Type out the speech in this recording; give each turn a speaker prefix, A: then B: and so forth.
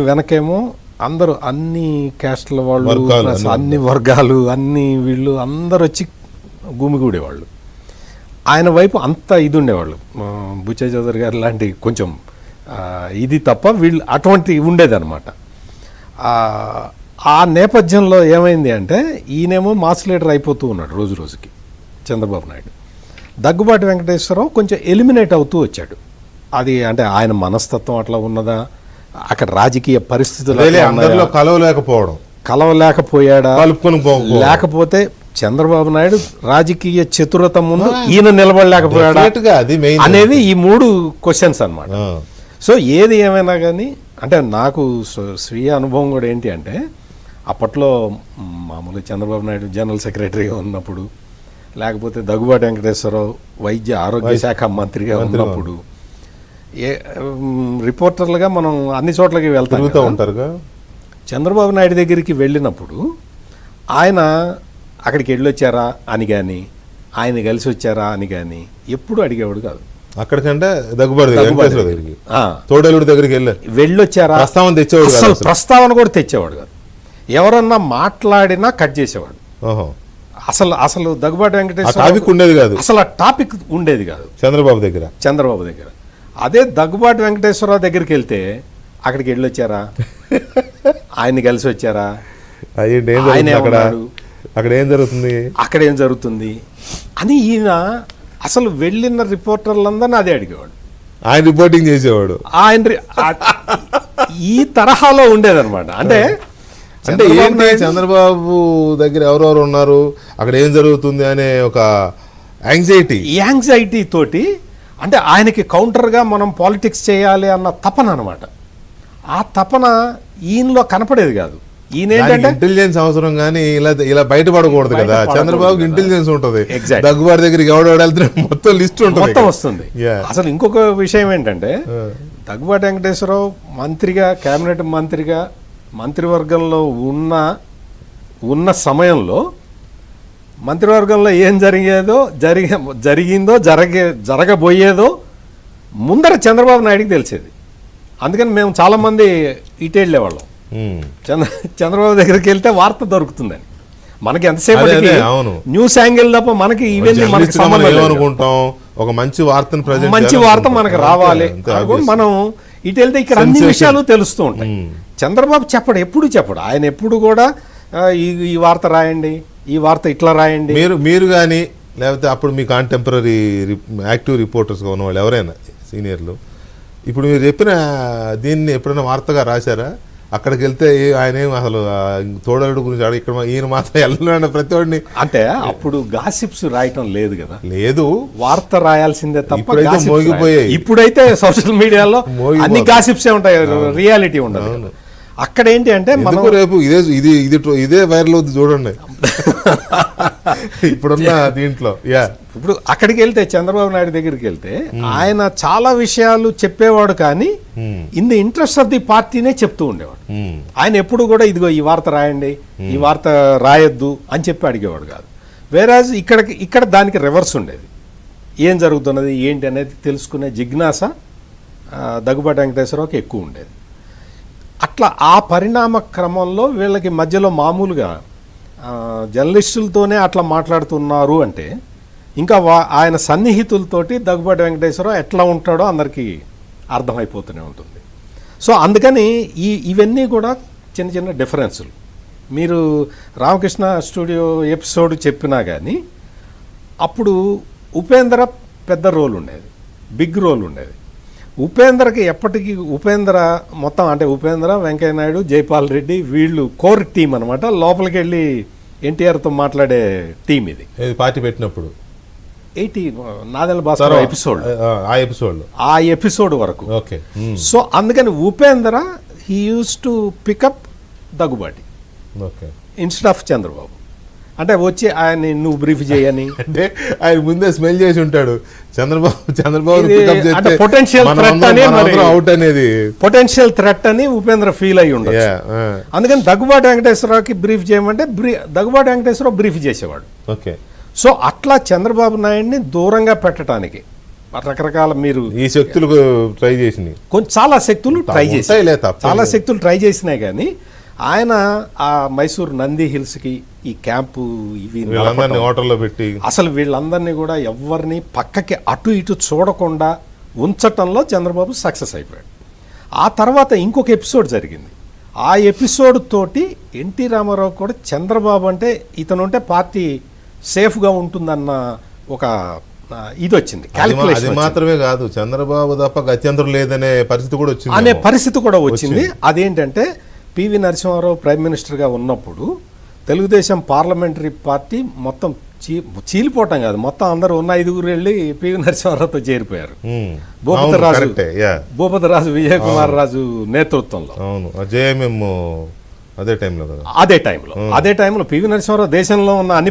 A: వెనకేమో అందరూ అన్ని క్యాస్ట్ల వాళ్ళు, అన్ని వర్గాలు, అన్ని వీళ్ళు అందరు వచ్చి గుమిగూడేవాళ్ళు. ఆయన వైపు అంత ఇది ఉండేవాళ్ళు. బుచ్చయ్య చౌదరి గారు లాంటి కొంచెం ఇది తప్ప వీళ్ళు అటువంటి ఉండేది అనమాట. ఆ నేపథ్యంలో ఏమైంది అంటే ఈయనేమో మాస్ లీడర్ అయిపోతూ ఉన్నాడు రోజు రోజుకి చంద్రబాబు నాయుడు. దగ్గుబాటి వెంకటేశ్వరరావు కొంచెం ఎలిమినేట్ అవుతూ వచ్చాడు. అది అంటే ఆయన మనస్తత్వం అట్లా ఉన్నదా, అక్కడ రాజకీయ పరిస్థితులు కలవలేకపోయాడా, లేకపోతే చంద్రబాబు నాయుడు రాజకీయ చతురత ముందు ఈయన నిలబడలేకపోయాడా అనేవి ఈ మూడు క్వశ్చన్స్ అన్నమాట. సో ఏది ఏమైనా కానీ అంటే నాకు స్వీయ అనుభవం కూడా ఏంటి అంటే అప్పట్లో మామూలుగా చంద్రబాబు నాయుడు జనరల్ సెక్రటరీగా ఉన్నప్పుడు, లేకపోతే దగ్గుబాటి వెంకటేశ్వరరావు వైద్య ఆరోగ్య శాఖ మంత్రిగా ఉన్నప్పుడు, రిపోర్టర్లుగా మనం అన్ని చోట్లకి వెళ్తూ ఉంటారుగా. చంద్రబాబు నాయుడు దగ్గరికి వెళ్ళినప్పుడు ఆయన అక్కడికి వెళ్ళొచ్చారా అని కానీ, ఆయన కలిసి వచ్చారా అని కానీ ఎప్పుడు అడిగేవాడు కాదు.
B: అక్కడికంటే తోడేలుడి దగ్గరికి
A: వెళ్ళొచ్చారా అసలు ప్రస్తావన కూడా తెచ్చేవాడు కాదు. ఎవరన్నా మాట్లాడినా కట్ చేసేవాడు. అసలు దగ్గుబాటి వెంకటేశ్వర
B: ఉండేది కాదు,
A: అసలు ఆ టాపిక్ ఉండేది కాదు
B: చంద్రబాబు దగ్గర.
A: అదే దగ్గుబాటి వెంకటేశ్వరరావు దగ్గరికి వెళ్తే అక్కడికి వెళ్ళొచ్చారా, ఆయన్ని కలిసి వచ్చారా,
B: అక్కడ
A: ఏం జరుగుతుంది అని ఈయన అసలు వెళ్ళిన రిపోర్టర్లందరినీ అదే అడిగేవాడు.
B: ఆయన రిపోర్టింగ్ చేసేవాడు.
A: ఈ తరహాలో ఉండేదన్నమాట. అంటే
B: ఏంటి చంద్రబాబు దగ్గర ఎవరెవరు ఉన్నారు, అక్కడ ఏం జరుగుతుంది అనే ఒక
A: యాంగ్జైటీ తోటి, అంటే ఆయనకి కౌంటర్గా మనం పాలిటిక్స్ చేయాలి అన్న తపన అనమాట. ఆ తపన ఈయనలో కనపడేది కాదు. ఈయన ఏంటంటే
B: ఇంటెలిజెన్స్ అవసరం కానీ ఇలా బయటపడకూడదు కదా. చంద్రబాబుకి ఇంటెలిజెన్స్ ఉంటుంది, దగ్గుబాటి దగ్గరికి ఎవడెళ్తే మొత్తం లిస్ట్
A: మొత్తం వస్తుంది. అసలు ఇంకొక విషయం ఏంటంటే దగ్గుబాటి వెంకటేశ్వరరావు మంత్రిగా, కేబినెట్ మంత్రిగా, మంత్రివర్గంలో ఉన్న సమయంలో మంత్రివర్గంలో ఏం జరిగిందో జరగబోయేదో ముందర చంద్రబాబు నాయుడికి తెలిసేది. అందుకని మేము చాలామంది ఇటు వెళ్ళేవాళ్ళం. చంద్రబాబు దగ్గరికి వెళ్తే వార్త దొరుకుతుందని. మనకి ఎంతసేపు న్యూస్ యాంగిల్ తప్ప మనకి ఇవన్నీ
B: అనుకుంటాం. ఒక మంచి
A: వార్త మనకు రావాలి, మనం ఇటు వెళ్తే ఇక్కడ అన్ని విషయాలు తెలుస్తూ ఉంటాయి. చంద్రబాబు ఎప్పుడు చెప్పడు. ఆయన ఎప్పుడు కూడా ఈ వార్త రాయండి, ఈ వార్త ఇట్లా రాయండి.
B: మీరు కానీ లేకపోతే అప్పుడు మీ కాంటెంపరీ యాక్టివ్ రిపోర్టర్స్గా ఉన్నవాళ్ళు ఎవరైనా సీనియర్లు ఇప్పుడు మీరు చెప్పిన దీన్ని ఎప్పుడైనా వార్తగా రాశారా? అక్కడికి వెళ్తే ఆయన అసలు తోడలుడు గురించి ఇక్కడ ఈయన మాత్రం వెళ్ళిన ప్రతి వాడిని,
A: అంటే అప్పుడు గాసిప్స్ రాయటం లేదు కదా,
B: లేదు
A: వార్త రాయాల్సిందే తప్ప
B: మోగిపోయాయి.
A: ఇప్పుడైతే సోషల్ మీడియాలో అన్ని గాసిప్సే ఉంటాయి, రియాలిటీ ఉండదు. అక్కడ ఏంటి అంటే మనం
B: రేపు ఇదే వైరల్ అవుతుంది చూడండి ఇప్పుడున్న దీంట్లో.
A: ఇప్పుడు అక్కడికి వెళ్తే చంద్రబాబు నాయుడు దగ్గరికి వెళ్తే ఆయన చాలా విషయాలు చెప్పేవాడు, కానీ in the interest of the పార్టీనే చెప్తూ ఉండేవాడు. ఆయన ఎప్పుడు కూడా ఇదిగో ఈ వార్త రాయండి, ఈ వార్త రాయొద్దు అని చెప్పి అడిగేవాడు కాదు. వేరాజ్ ఇక్కడ దానికి రివర్స్ ఉండేది. ఏం జరుగుతున్నది ఏంటి అనేది తెలుసుకునే జిజ్ఞాస దగ్గుబాటి వెంకటేశ్వరరావుకి ఎక్కువ ఉండేది. అట్లా ఆ పరిణామ క్రమంలో వీళ్ళకి మధ్యలో మామూలుగా జర్నలిస్టులతోనే అట్లా మాట్లాడుతున్నారు అంటే ఇంకా ఆయన సన్నిహితులతోటి దగ్గుబాటి వెంకటేశ్వరరావు ఎట్లా ఉంటాడో అందరికీ అర్థమైపోతూనే ఉంటుంది. సో అందుకని ఇవన్నీ కూడా చిన్న చిన్న డిఫరెన్సులు. మీరు రామకృష్ణ స్టూడియో ఎపిసోడ్ చెప్పినా కానీ అప్పుడు ఉపేంద్ర పెద్ద రోల్ ఉండేది, బిగ్ రోల్ ఉండేది. ఉపేంద్రకి ఎప్పటికీ ఉపేంద్ర మొత్తం అంటే ఉపేంద్ర, వెంకయ్య నాయుడు, జైపాల్ రెడ్డి వీళ్ళు కోర్ టీం అనమాట. లోపలికి వెళ్ళి ఎన్టీఆర్తో మాట్లాడే టీం ఇది.
B: పార్టీ పెట్టినప్పుడు
A: 80 నాదెళ్ల భాస్కర్ ఆ ఎపిసోడ్ వరకు. సో అందుకని Upendra he use to pick up Daggubati instead of Chandrababu. అంటే వచ్చి ఆయన నువ్వు బ్రీఫ్ చేయని
B: అంటే ఆయన ముందే స్మెల్ చేసి ఉంటాడు చంద్రబాబు
A: పొటెన్షియల్ థ్రెట్ అని ఉపేంద్ర ఫీల్ అయ్యి ఉండదు. అందుకని దగ్గుబాటి వెంకటేశ్వరరావుకి బ్రీఫ్ చేయమంటే దగ్గుబాటి వెంకటేశ్వరరావు బ్రీఫ్ చేసేవాడు.
B: ఓకే.
A: సో అట్లా చంద్రబాబు నాయుడిని దూరంగా పెట్టడానికి రకరకాల మీరు
B: ఈ శక్తులు ట్రై చేసినాయి.
A: కొంచెం చాలా శక్తులు ట్రై చేసి
B: ఉంటాయిలే, తప్పేం
A: చాలా
B: లేదు.
A: శక్తులు ట్రై చేసినాయి కానీ ఆయన ఆ మైసూర్ నంది హిల్స్కి ఈ క్యాంపు ఇవి
B: వీళ్ళందరినీ
A: నడపటం,
B: హోటల్లో పెట్టి
A: అసలు వీళ్ళందరినీ కూడా ఎవరిని పక్కకి అటు ఇటు చూడకుండా ఉంచటంలో చంద్రబాబు సక్సెస్ అయిపోయాడు. ఆ తర్వాత ఇంకొక ఎపిసోడ్ జరిగింది. ఆ ఎపిసోడ్ తోటి ఎన్టీ రామారావు కూడా చంద్రబాబు అంటే ఇతను ఉంటే పార్టీ సేఫ్గా ఉంటుందన్న ఒక ఇది వచ్చింది,
B: అది
A: క్యాలిక్యులేషన్
B: మాత్రమే కాదు, చంద్రబాబు తప్ప గత్యంతరం లేదనే పరిస్థితి కూడా వచ్చింది.
A: అనే పరిస్థితి కూడా వచ్చింది. అదేంటంటే పివి నరసింహారావు ప్రైమ్ మినిస్టర్గా ఉన్నప్పుడు తెలుగుదేశం పార్లమెంటరీ పార్టీ మొత్తం చీలిపోవటం కాదు, మొత్తం అందరూ ఉన్న 5 వెళ్ళి పివి నరసింహారావుతో చేరిపోయారు. భూపతి రాజు విజయ్ కుమార్ రాజు నేతృత్వంలో.
B: అవును, జేఎంఎం అదే టైంలో కదా.
A: అదే టైంలో పివి నరసింహారావు దేశంలో ఉన్న అన్ని